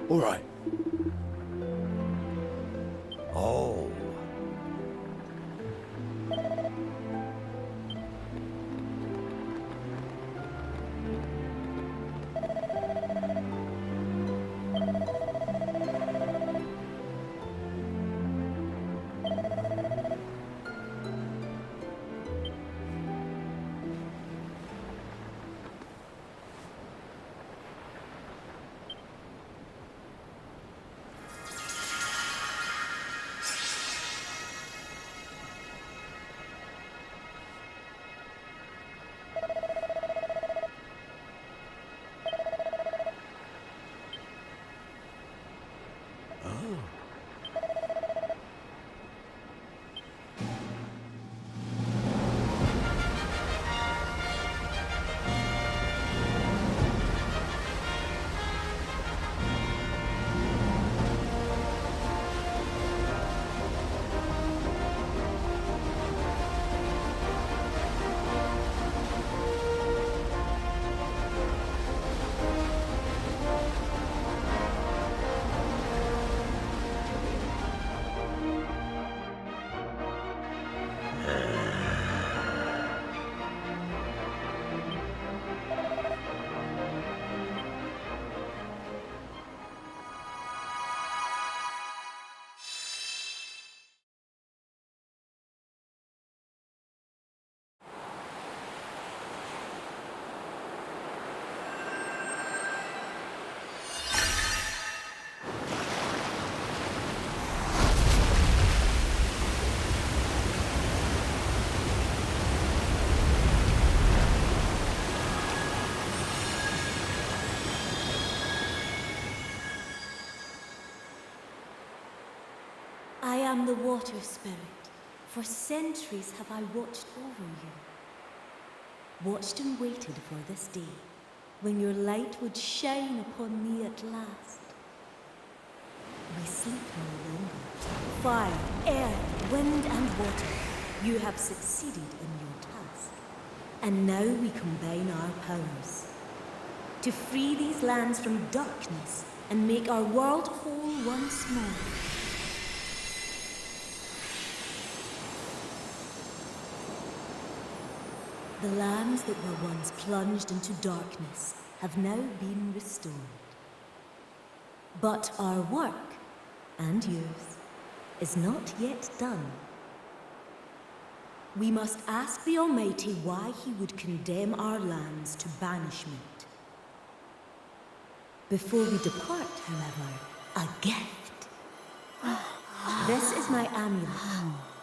All right. Oh. I am the water spirit. For centuries have I watched over you. Watched and waited for this day, when your light would shine upon me at last. We sleep no longer. Fire, air, wind and water, you have succeeded in your task. And now we combine our powers to free these lands from darkness and make our world whole once more. The lands that were once plunged into darkness have now been restored. But our work, and yours, is not yet done. We must ask the Almighty why he would condemn our lands to banishment. Before we depart, however, a gift. This is my amulet.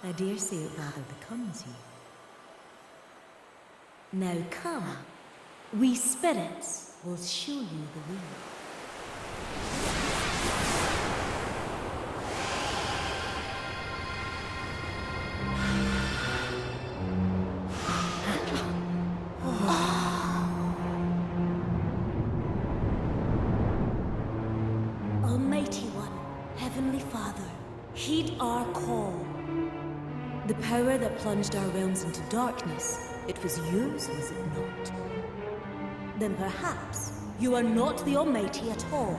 I dare say it rather becomes you. Now come, we spirits will show you the way. Almighty One, Heavenly Father, heed our call. The power that plunged our realms into darkness, it was yours, was it not? Then perhaps you are not the Almighty at all.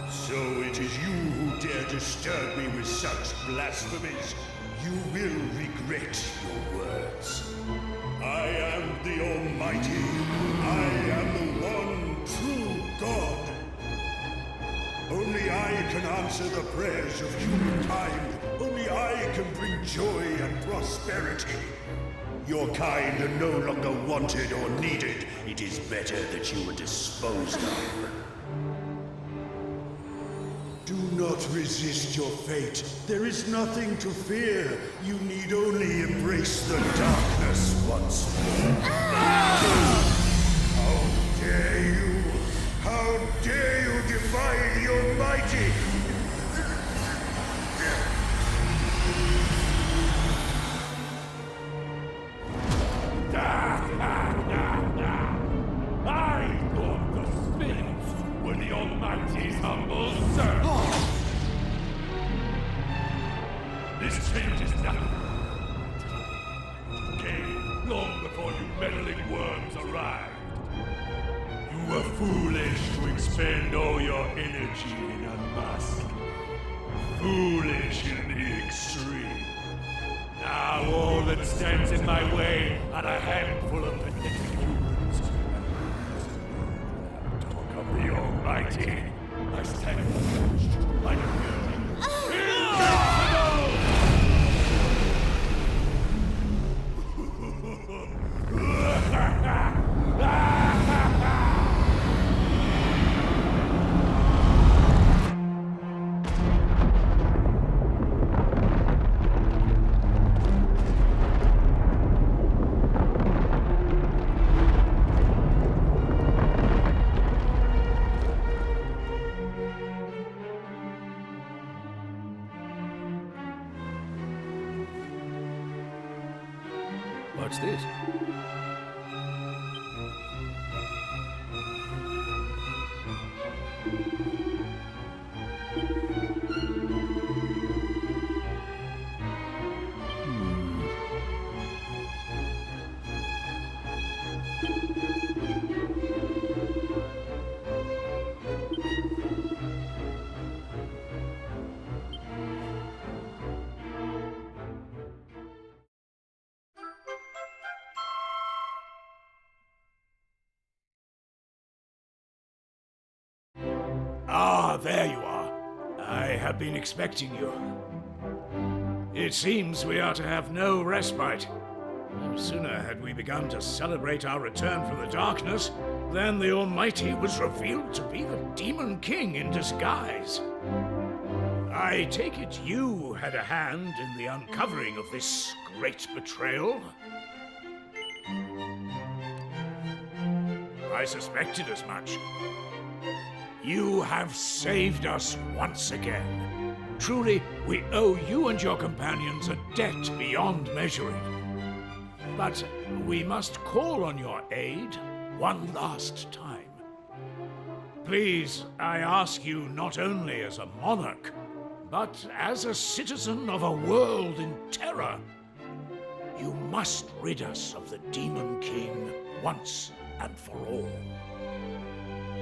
So it is you who dare disturb me with such blasphemies. You will regret your words. I am the Almighty. I am the one true God. Only I can answer the prayers of humankind. Only I can bring joy and prosperity. Your kind are no longer wanted or needed. It is better that you were disposed of. Do not resist your fate. There is nothing to fear. You need only embrace the darkness once more. How dare you! How dare you defy the Almighty! I thought the spirits were the Almighty's humble servants. This changes nothing. Came long before you meddling worms arrived. spend all your energy in unmasking me. Foolish in the extreme. Now all that stands in my way are a handful of pathetic humans. Talk of the Almighty. I stand forged like a fury. What's this? Ah, there you are. I have been expecting you. It seems we are to have no respite. No sooner had we begun to celebrate our return from the darkness than the Almighty was revealed to be the Demon King in disguise. I take it you had a hand in the uncovering of this great betrayal? I suspected as much. You have saved us once again. Truly, we owe you and your companions a debt beyond measuring. But we must call on your aid one last time. Please, I ask you not only as a monarch, but as a citizen of a world in terror. You must rid us of the Demon King once and for all.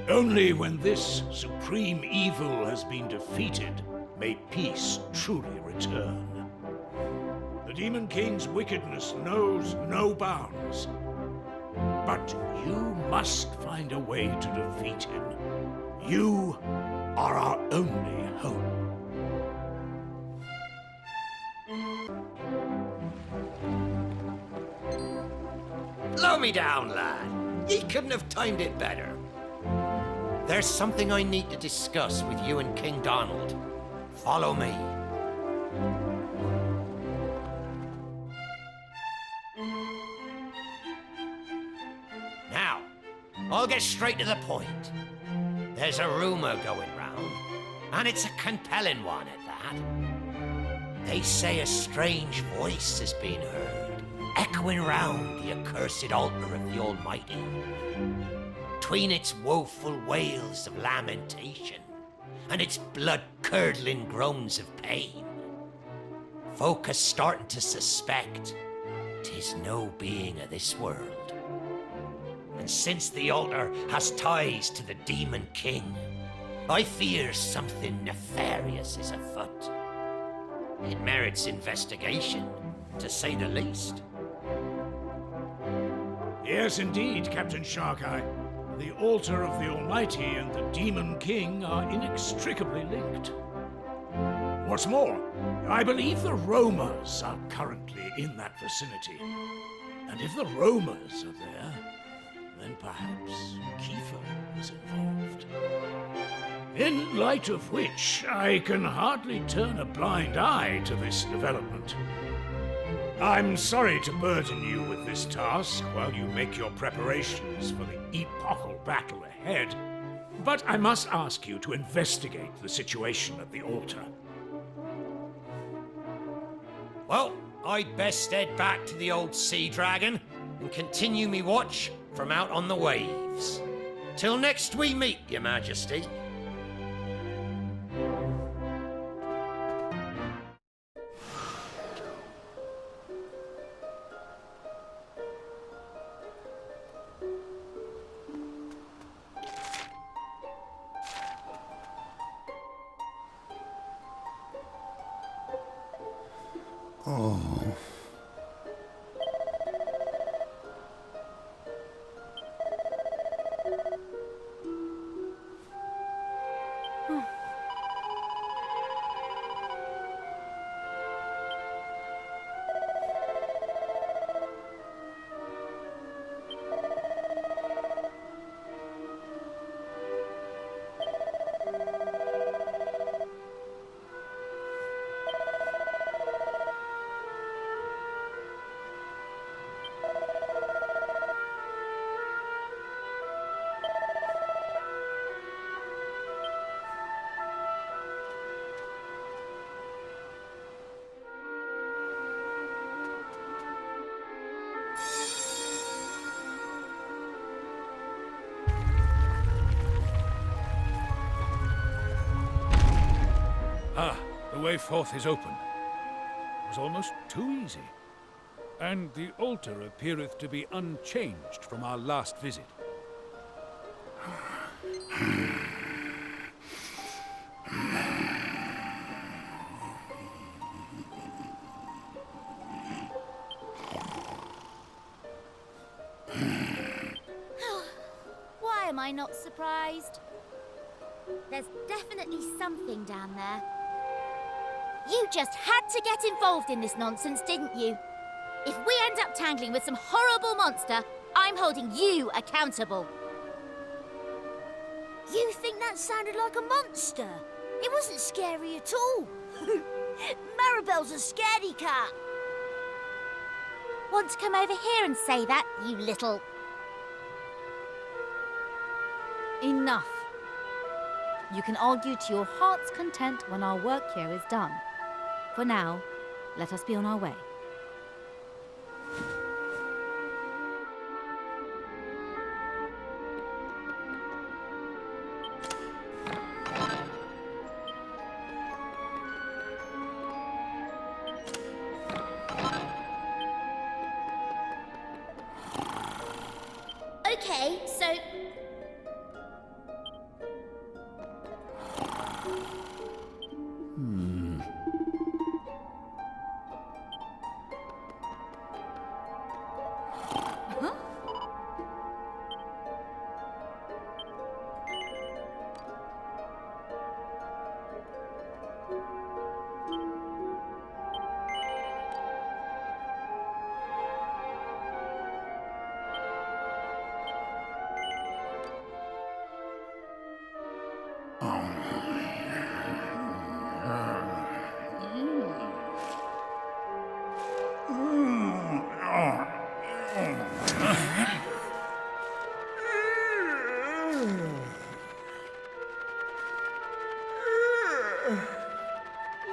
Only when this supreme evil has been defeated may peace truly return. The Demon King's wickedness knows no bounds. But you must find a way to defeat him. You are our only hope. Slow me down, lad. Ye couldn't have timed it better. There's something I need to discuss with you and King Donald. Follow me. Now, I'll get straight to the point. There's a rumor going round, and it's a compelling one at that. They say a strange voice has been heard, echoing round the accursed altar of the Almighty. Between its woeful wails of lamentation and its blood-curdling groans of pain, folk are starting to suspect 'tis no being of this world. And since the altar has ties to the Demon King, I fear something nefarious is afoot. It merits investigation, to say the least. Yes, indeed, Captain Sharkeye. The altar of the Almighty and the Demon King are inextricably linked. What's more, I believe the Romas are currently in that vicinity. And if the Romas are there, then perhaps Kiefer is involved. In light of which, I can hardly turn a blind eye to this development. I'm sorry to burden you with this task while you make your preparations for the epochal battle ahead, but I must ask you to investigate the situation at the altar. Well, I'd best head back to the old Sea Dragon and continue me watch from out on the waves. Till next we meet, Your Majesty. way forth is open. It was almost too easy. And the altar appeareth to be unchanged from our last visit. Why am I not surprised? There's definitely something down there. You just had to get involved in this nonsense, didn't you? If we end up tangling with some horrible monster, I'm holding you accountable. You think that sounded like a monster? It wasn't scary at all. Maribel's a scaredy cat. Want to come over here and say that, you little... Enough. You can argue to your heart's content when our work here is done. For now, let us be on our way. Okay, so...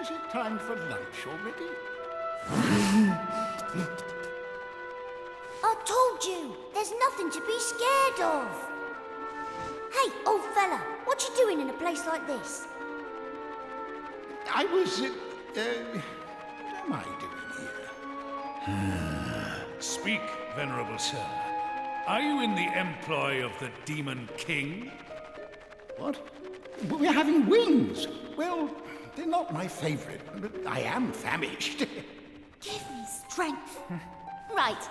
Is it time for lunch already? I told you, there's nothing to be scared of. Hey, old fella, what you doing in a place like this? I was, what am I doing here? Speak, venerable sir. Are you in the employ of the Demon King? What? We're having wings. Well, they're not my favorite, but I am famished. Give me strength. Right,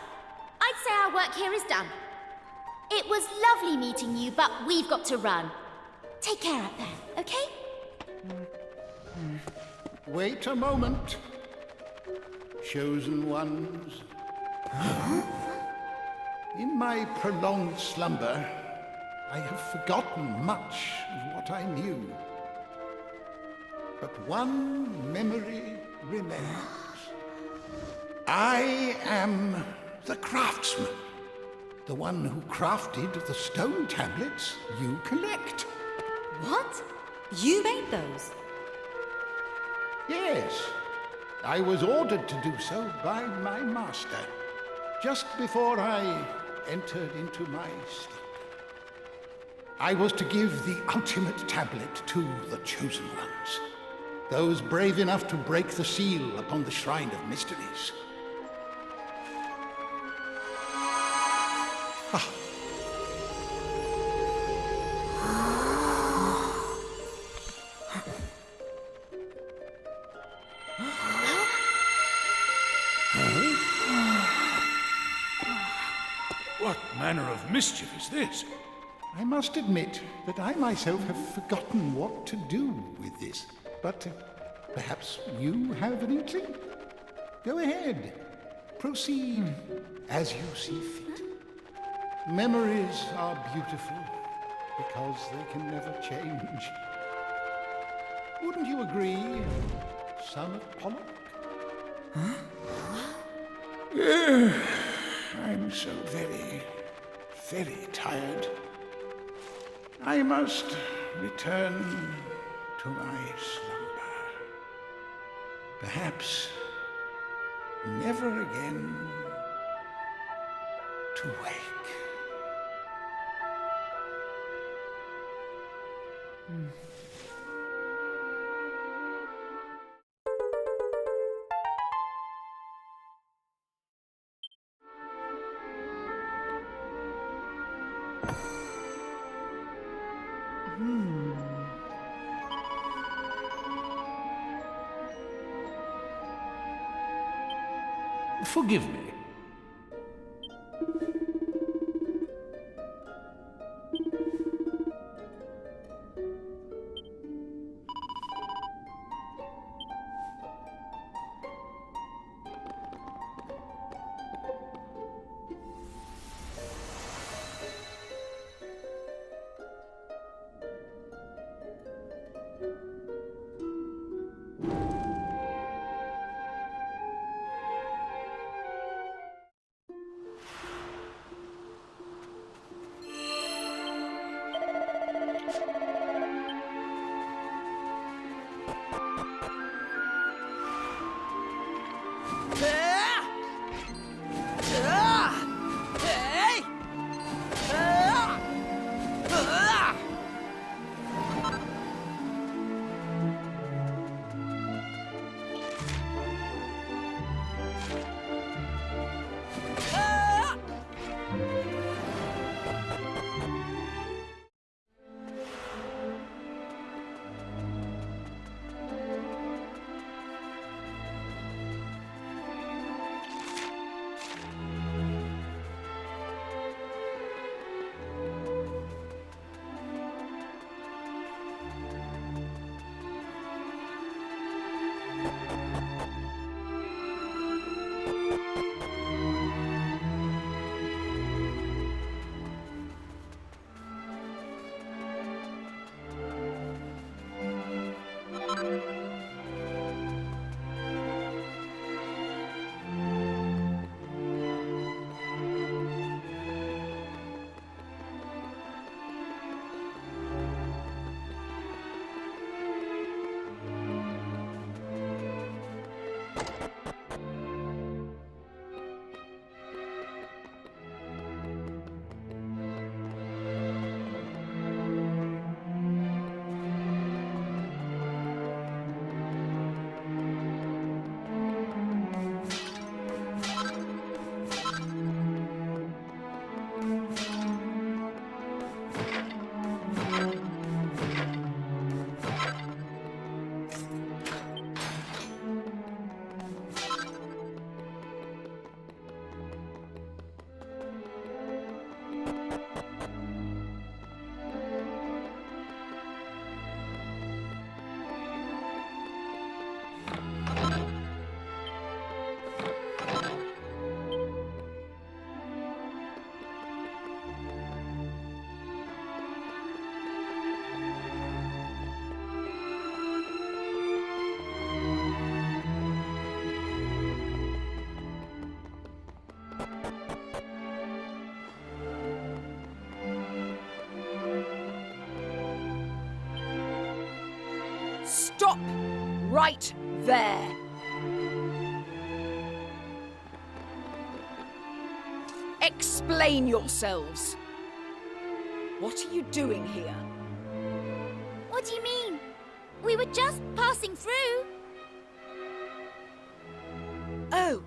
I'd say our work here is done. It was lovely meeting you, but we've got to run. Take care up there, okay? Wait a moment. Chosen ones. In my prolonged slumber, I have forgotten much of what I knew. But one memory remains. I am the craftsman. The one who crafted the stone tablets you collect. What? You made those? Yes, I was ordered to do so by my master, just before I entered into my sleep. I was to give the ultimate tablet to the chosen ones, those brave enough to break the seal upon the Shrine of Mysteries. What manner of mischief is this? I must admit that I myself have forgotten what to do with this, but perhaps you have an inkling? Go ahead. Proceed as you see fit. Memories are beautiful because they can never change. Wouldn't you agree, son of Pollock? I'm so very, very tired. I must return to my slumber. Perhaps never again to wake. Forgive me. Stop! Right there! Explain yourselves! What are you doing here? What do you mean? We were just passing through. Oh,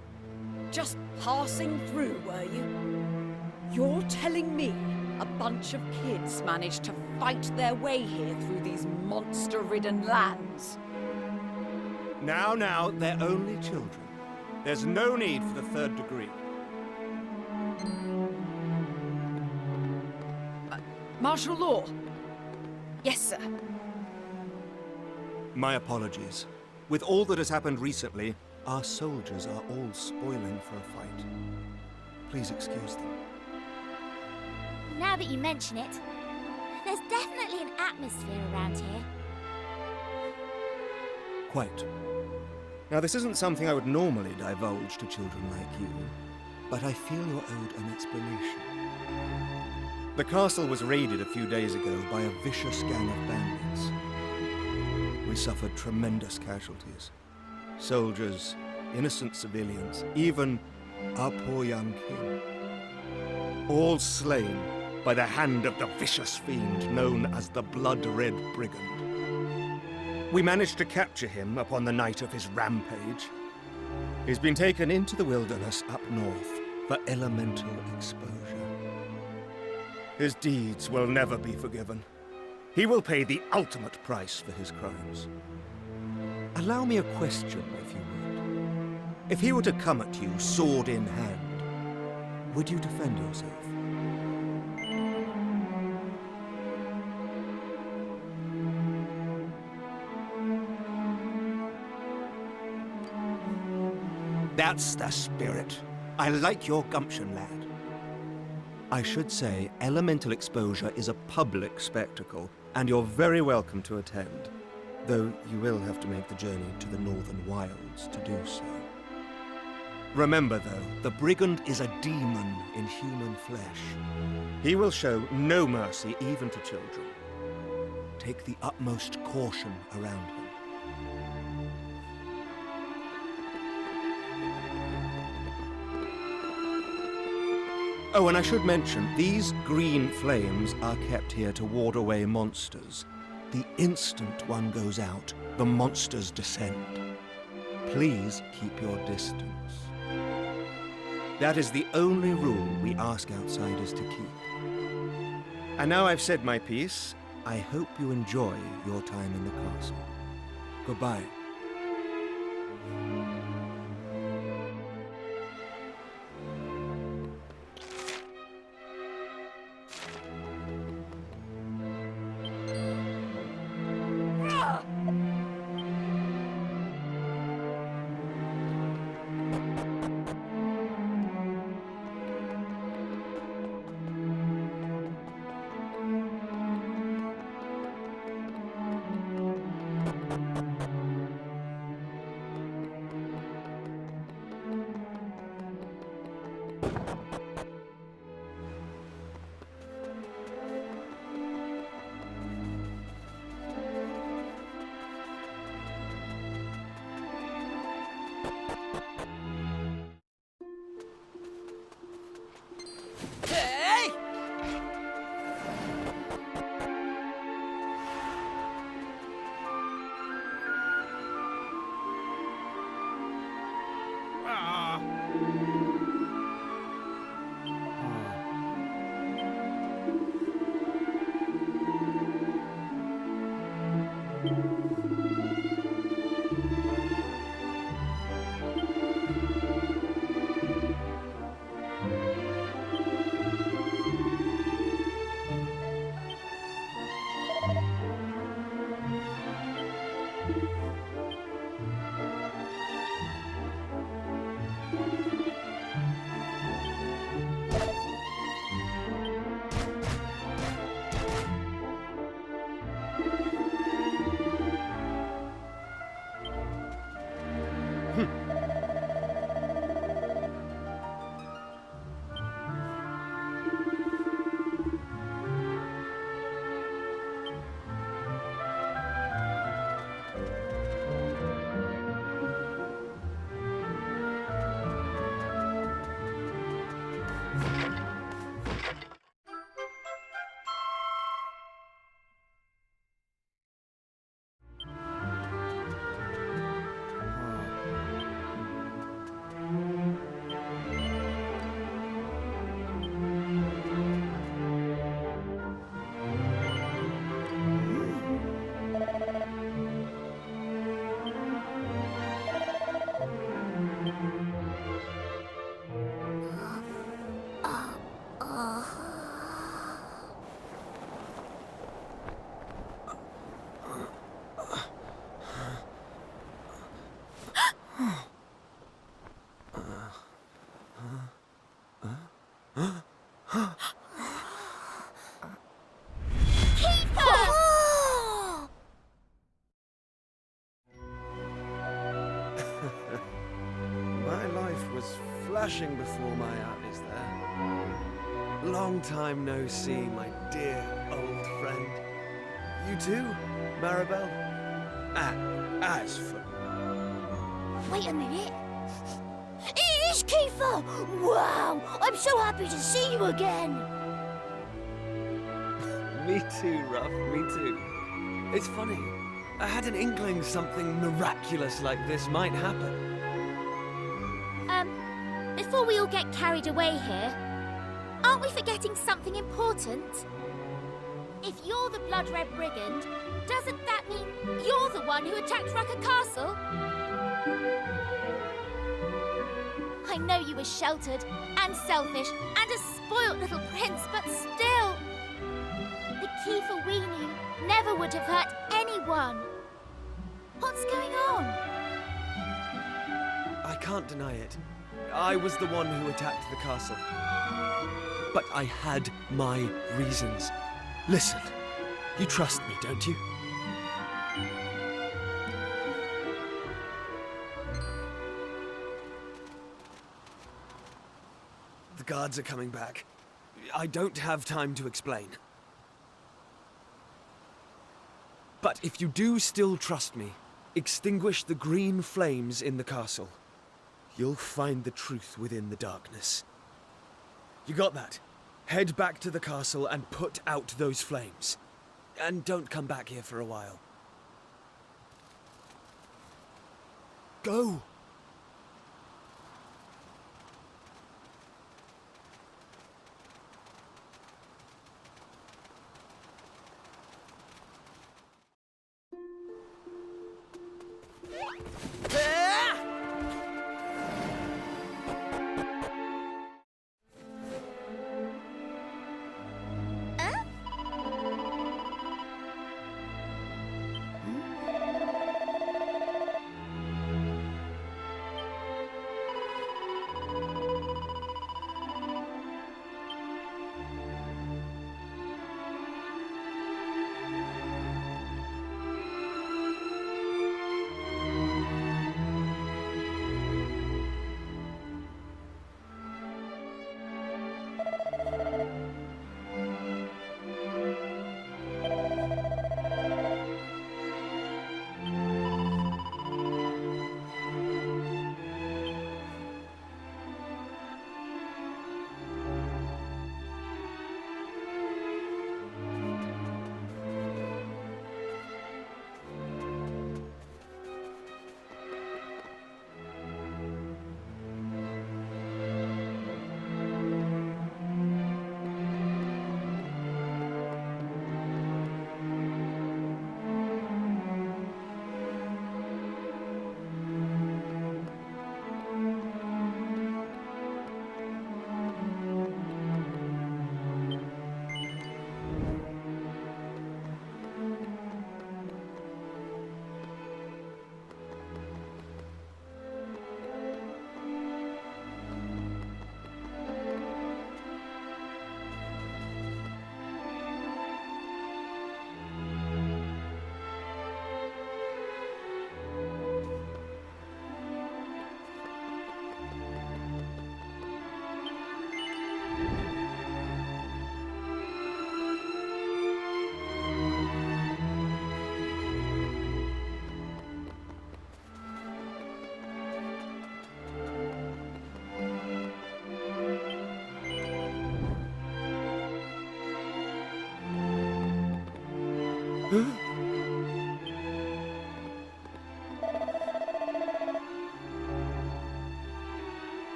just passing through, were you? You're telling me a bunch of kids managed to fight their way here through these monster-ridden lands? Now, they're only children. There's no need for the third degree. Martial law? Yes, sir. My apologies. With all that has happened recently, our soldiers are all spoiling for a fight. Please excuse them. Now that you mention it, there's definitely an atmosphere around here. Quite. Now, this isn't something I would normally divulge to children like you, but I feel you're owed an explanation. The castle was raided a few days ago by a vicious gang of bandits. We suffered tremendous casualties. Soldiers, innocent civilians, even our poor young king. All slain by the hand of the vicious fiend known as the Blood-Red Brigand. We managed to capture him upon the night of his rampage. He's been taken into the wilderness up north for elemental exposure. His deeds will never be forgiven. He will pay the ultimate price for his crimes. Allow me a question, if you would. If he were to come at you, sword in hand, would you defend yourself? That's the spirit. I like your gumption, lad. I should say, elemental exposure is a public spectacle, and you're very welcome to attend. Though you will have to make the journey to the northern wilds to do so. Remember, though, the brigand is a demon in human flesh. He will show no mercy even to children. Take the utmost caution around him. Oh, and I should mention, these green flames are kept here to ward away monsters. The instant one goes out, the monsters descend. Please keep your distance. That is the only rule we ask outsiders to keep. And now I've said my piece, I hope you enjoy your time in the castle. Goodbye. Flashing before my eyes there. Long time no see, my dear old friend. You too, Maribel? And as for... Wait a minute. It is Kiefer! Wow! I'm so happy to see you again! Me too, Ruff, me too. It's funny. I had an inkling something miraculous like this might happen. Before we all get carried away here, aren't we forgetting something important? If you're the Blood Red Brigand, doesn't that mean you're the one who attacked Rucker Castle? I know you were sheltered and selfish and a spoilt little prince, but still, the Kiefer we knew never would have hurt anyone. What's going on? I can't deny it. I was the one who attacked the castle. But I had my reasons. Listen, you trust me, don't you? The guards are coming back. I don't have time to explain. But if you do still trust me, extinguish the green flames in the castle. You'll find the truth within the darkness. You got that? Head back to the castle and put out those flames. And don't come back here for a while. Go!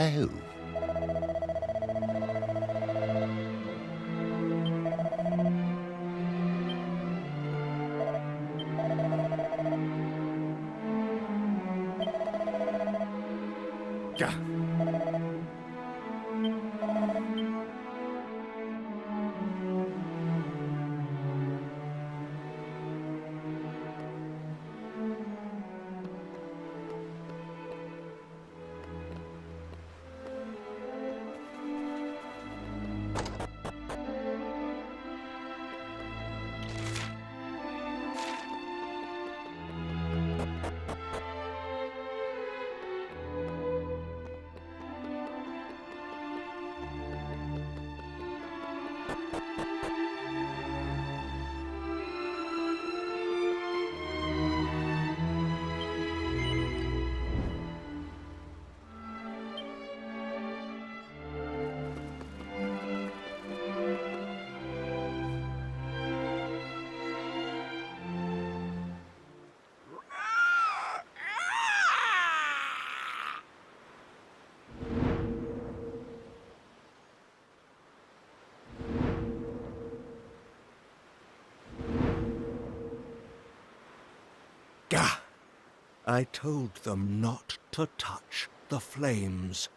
Oh. Gah. Gah! I told them not to touch the flames.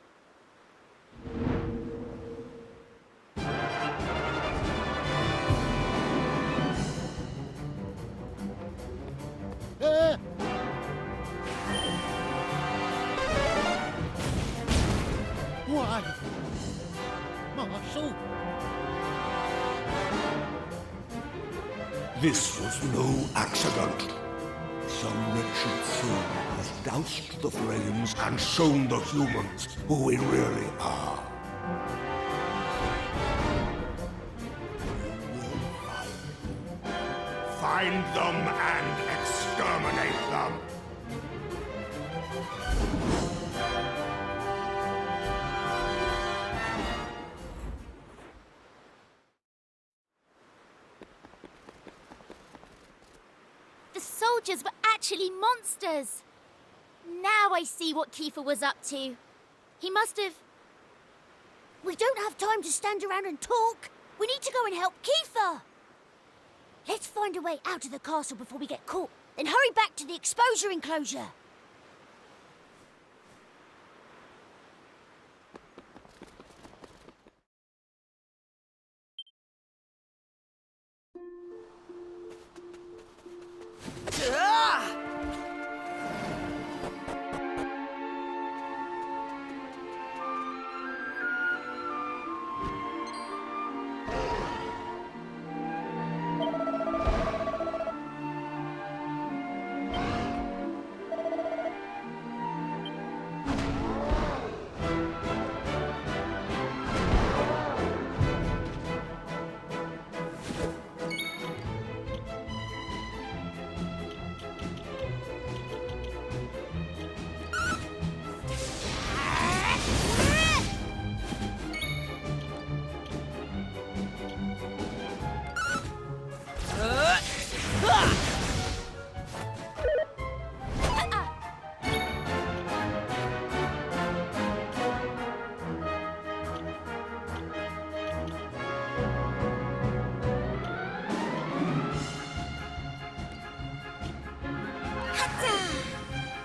Why? Marshal? This was no accident. Some wretched fool has doused the flames and shown the humans who we really are. You will find them and exterminate them. The soldiers were actually monsters. Now I see what Kiefer was up to. He must have... We don't have time to stand around and talk. We need to go and help Kiefer. Let's find a way out of the castle before we get caught. Then hurry back to the exposure enclosure.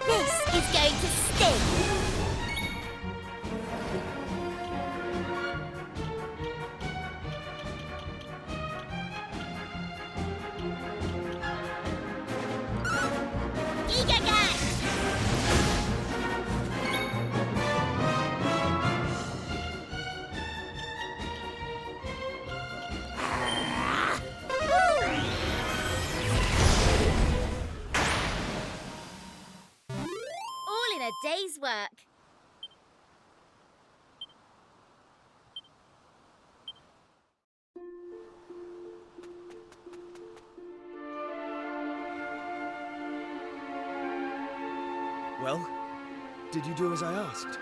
This is going to sting. A day's work. Well, did you do as I asked?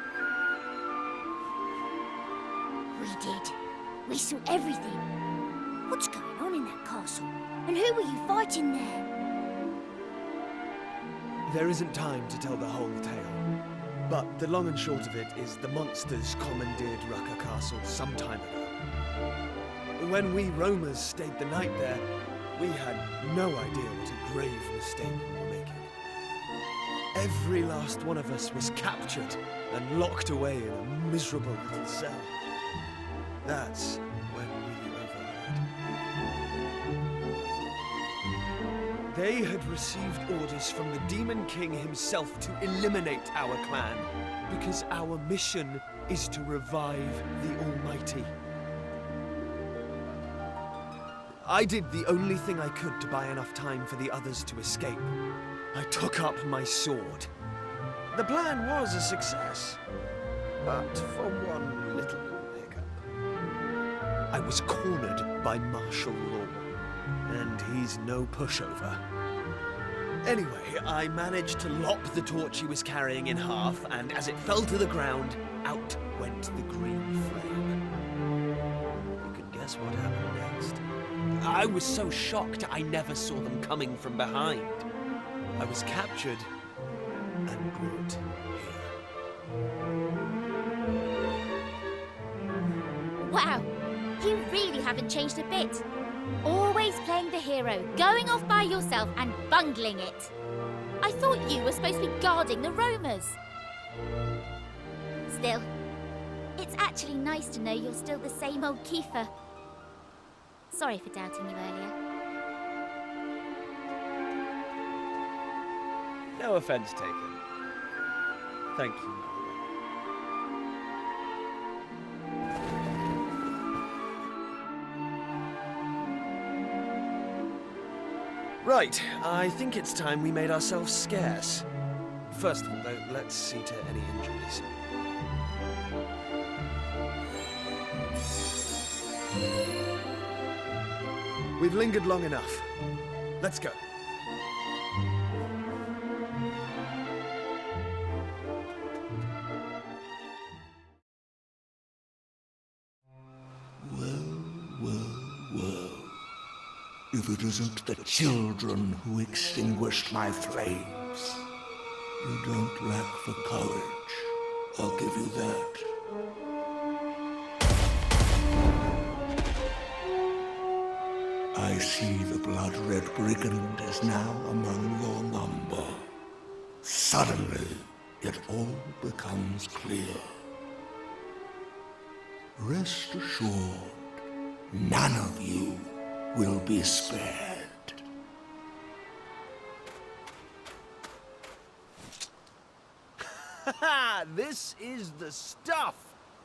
We did. We saw everything. What's going on in that castle? And who were you fighting there? There isn't time to tell the whole tale, but the long and short of it is the monsters commandeered Rucker Castle some time ago. When we roamers stayed the night there, we had no idea what a grave mistake we were making. Every last one of us was captured and locked away in a miserable little cell. That's when we overheard. They had received orders from the Demon King himself to eliminate our clan, because our mission is to revive the Almighty. I did the only thing I could to buy enough time for the others to escape. I took up my sword. The plan was a success, but for one little hiccup. I was cornered by martial law. And he's no pushover. Anyway, I managed to lop the torch he was carrying in half, and as it fell to the ground, out went the green flame. You can guess what happened next. I was so shocked I never saw them coming from behind. I was captured and brought here. Wow, you really haven't changed a bit. Always playing the hero, going off by yourself and bungling it. I thought you were supposed to be guarding the roamers. Still, it's actually nice to know you're still the same old Kiefer. Sorry for doubting you earlier. No offense taken. Thank you. Right, I think it's time we made ourselves scarce. First of all, though, let's see to any injuries. We've lingered long enough. Let's go. If it isn't the children who extinguished my flames, you don't lack for courage. I'll give you that. I see the blood-red brigand is now among your number. Suddenly, it all becomes clear. Rest assured, none of you will be spared. Haha! This is the stuff!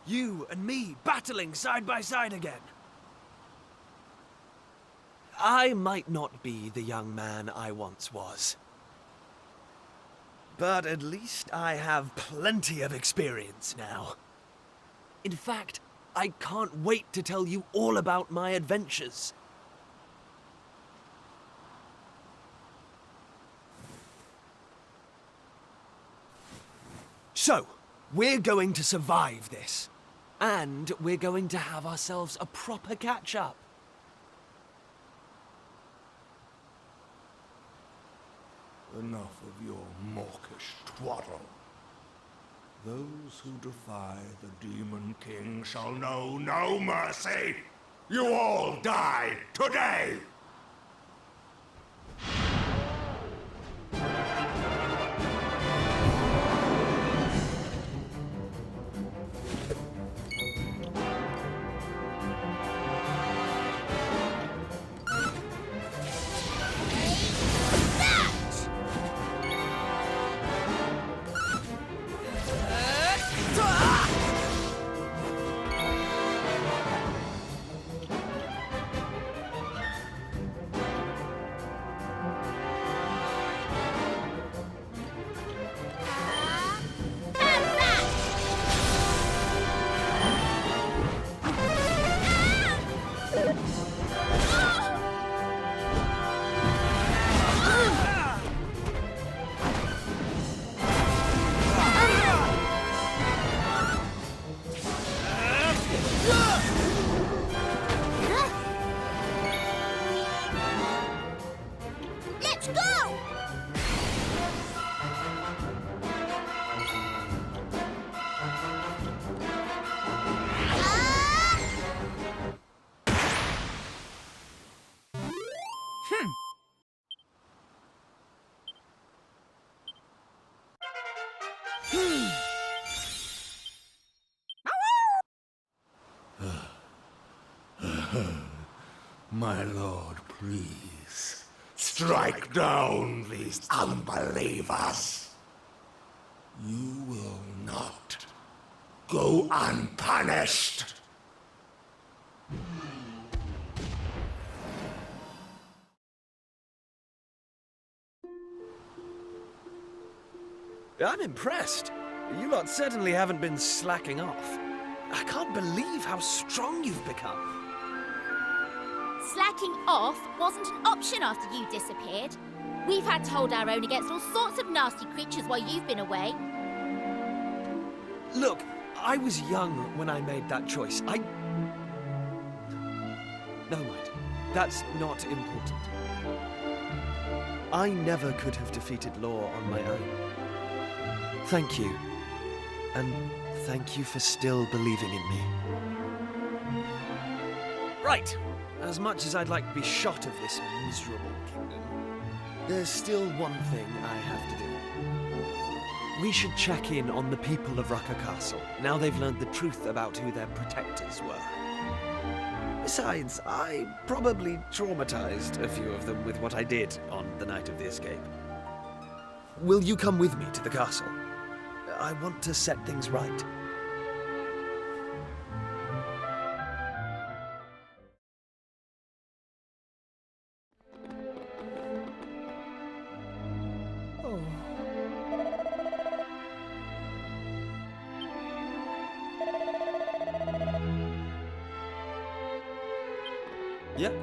You and me battling side by side again. I might not be the young man I once was. But at least I have plenty of experience now. In fact, I can't wait to tell you all about my adventures. So, we're going to survive this. And we're going to have ourselves a proper catch-up. Enough of your mawkish twaddle. Those who defy the Demon King shall know no mercy! You all die today! My lord, please, strike down these unbelievers. You will not go unpunished. I'm impressed. You lot certainly haven't been slacking off. I can't believe how strong you've become. Slacking off wasn't an option after you disappeared. We've had to hold our own against all sorts of nasty creatures while you've been away. Look, I was young when I made that choice. Never mind. That's not important. I never could have defeated Law on my own. Thank you. And thank you for still believing in me. Right. As much as I'd like to be shot of this miserable kingdom, There's still one thing I have to do. We should check in on the people of Rucker Castle, now they've learned the truth about who their protectors were. Besides, I probably traumatized a few of them with what I did on the night of the escape. Will you come with me to the castle? I want to set things right. Yep.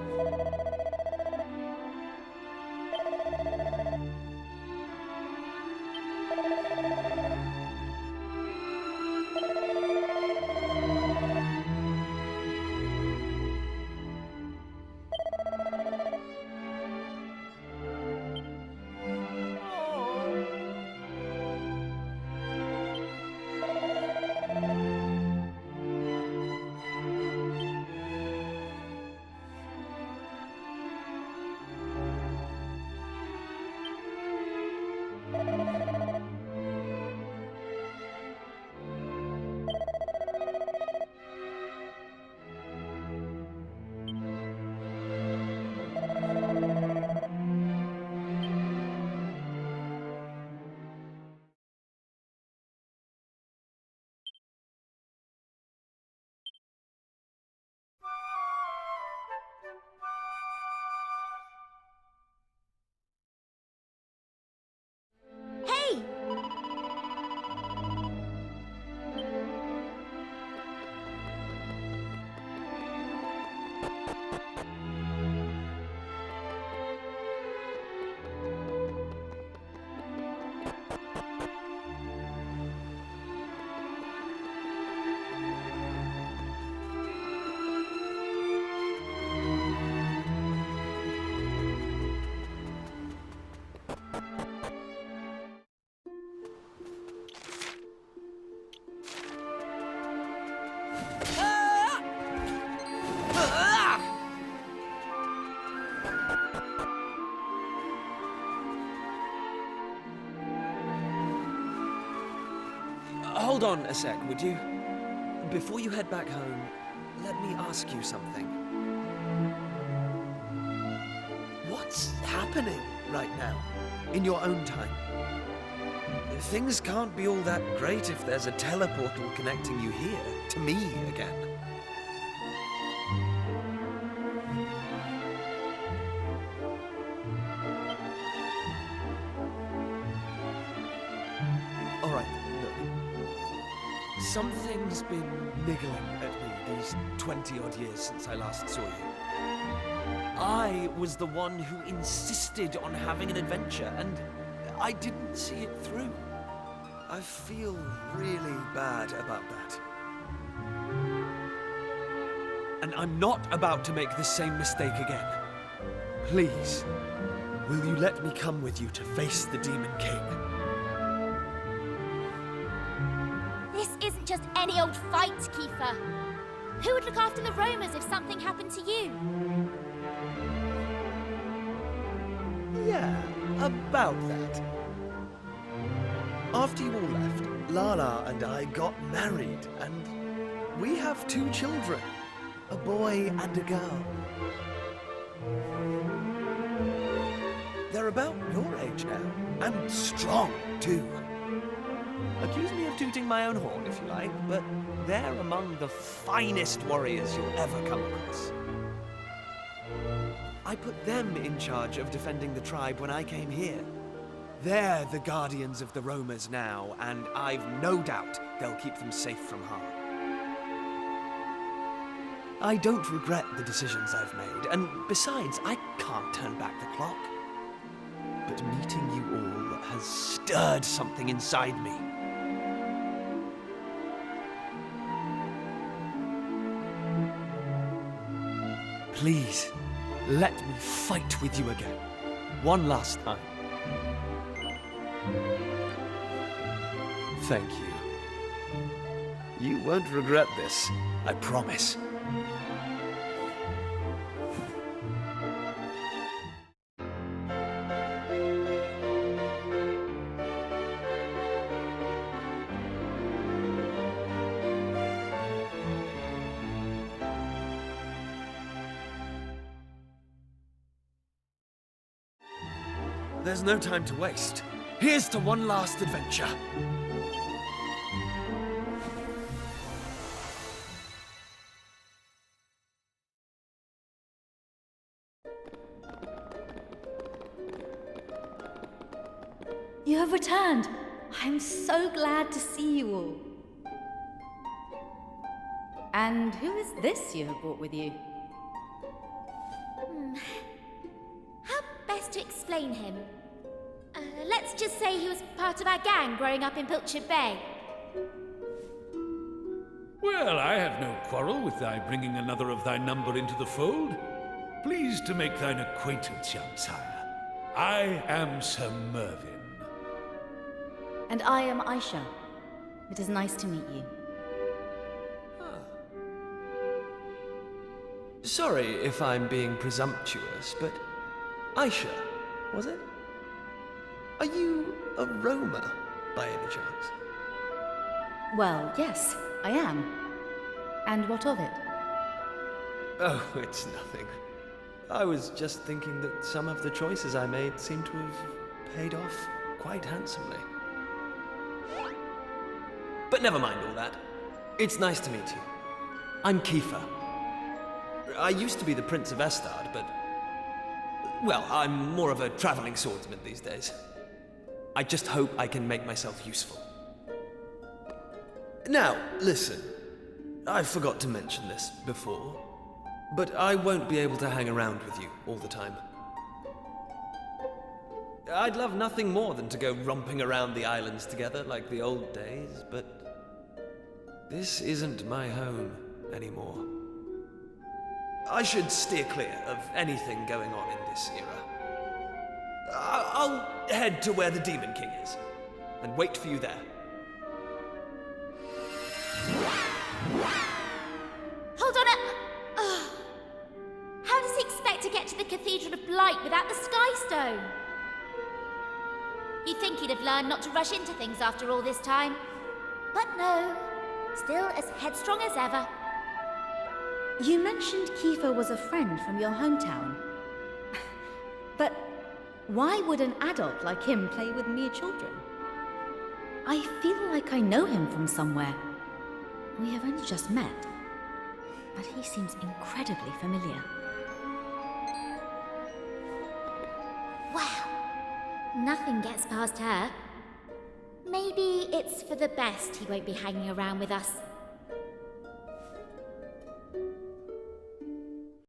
Hey! Hold on a sec, would you? Before you head back home, let me ask you something. What's happening right now, in your own time? Things can't be all that great if there's a teleportal connecting you here, to me again. All right, look. Something's been niggling at me these 20-odd years since I last saw you. I was the one who insisted on having an adventure, and I didn't see it through. I feel really bad about that. And I'm not about to make the same mistake again. Please, will you let me come with you to face the Demon King? This isn't just any old fight, Kiefer. Who would look after the roamers if something happened to you? Yeah, about that. After you all left, Lala and I got married, and we have 2 children, a boy and a girl. They're about your age now, and strong, too. Accuse me of tooting my own horn, if you like, but they're among the finest warriors you'll ever come across. I put them in charge of defending the tribe when I came here. They're the guardians of the roamers now, and I've no doubt they'll keep them safe from harm. I don't regret the decisions I've made, and besides, I can't turn back the clock. But meeting you all has stirred something inside me. Please, let me fight with you again. One last time. Thank you. You won't regret this, I promise. there's no time to waste. Here's to one last adventure. You have returned. I'm so glad to see you all. And who is this you have brought with you? How best to explain him? Let's just say he was part of our gang growing up in Piltshire Bay. Well, I have no quarrel with thy bringing another of thy number into the fold. Pleased to make thine acquaintance, young sire. I am Sir Mervyn. And I am Aisha. It is nice to meet you. Sorry if I'm being presumptuous, but Aisha, was it? Are you a roamer, by any chance? Well, yes, I am. And what of it? Oh, it's nothing. I was just thinking that some of the choices I made seem to have paid off quite handsomely. But never mind all that. It's nice to meet you. I'm Kiefer. I used to be the Prince of Estard, but... well, I'm more of a traveling swordsman these days. I just hope I can make myself useful. Now, listen. I forgot to mention this before, but I won't be able to hang around with you all the time. I'd love nothing more than to go romping around the islands together like the old days, but this isn't my home anymore. I should steer clear of anything going on in this era. I'll head to where the Demon King is, and wait for you there. Hold on how does he expect to get to the Cathedral of Blight without the Sky Stone? You'd think he'd have learned not to rush into things after all this time. But no, still as headstrong as ever. You mentioned Kiefer was a friend from your hometown. But why would an adult like him play with mere children? I feel like I know him from somewhere. We have only just met, but he seems incredibly familiar. Wow, nothing gets past her. Maybe it's for the best he won't be hanging around with us.